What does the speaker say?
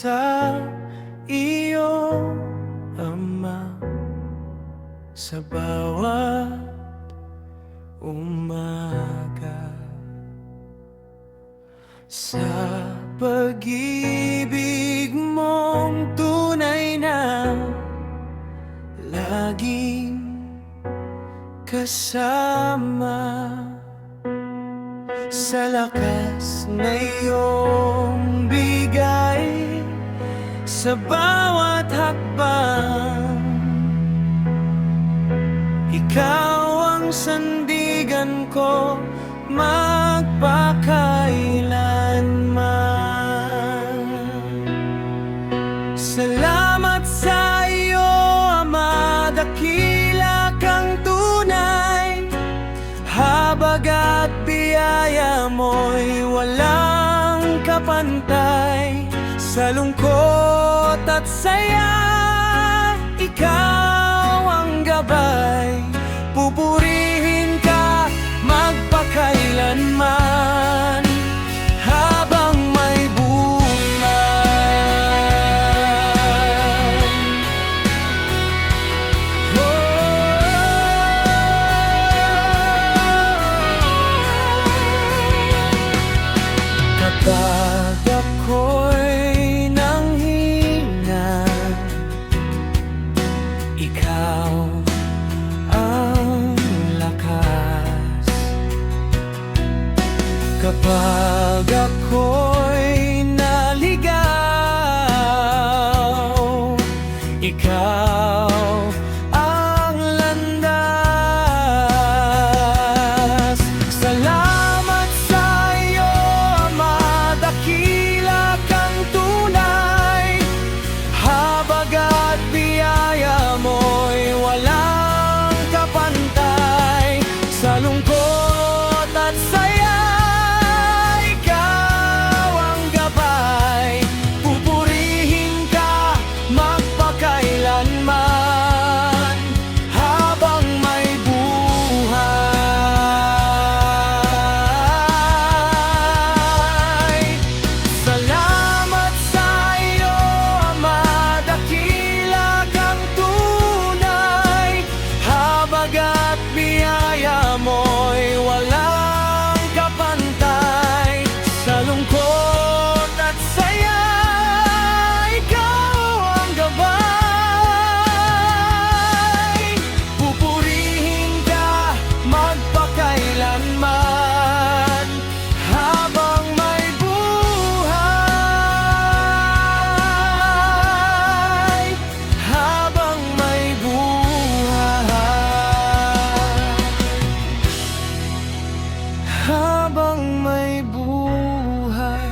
sa iyong Ama sa bawat umaga. Sa pag-ibig mong tunay na laging kasama, sa lakas na iyong bigay sa bawat hakbang. Ikaw ang sandigan ko magpakailanman. Salamat sa iyo, Ama, dakila kang tunay. Habag at biyaya mo'y walang kapantay. Sa lungkot at saya, ikaw ang gabay. Pupurihin ka magpakailanman habang may buhay. Kapag ako'y nanghina, ikaw ang lakas. Kapag ako'y naligaw, ikaw ang landas. Salamat sa iyo, Ama, dakila kang tunay. Habag at biyaya mo'y walang kapantay. Sa lungkot at saya, ikaw ang gabay. Pupurihin ka magpakailanman habang may buhay. Salamat sa iyo, Ama, dakila kang tunay. Habag at biyaya mo'y walang kapantay. Sa lungkot at saya, ikaw ang gabay. Pupurihin ka magpakailanman habang may buhay. Habang may buhay. Habang may buhay.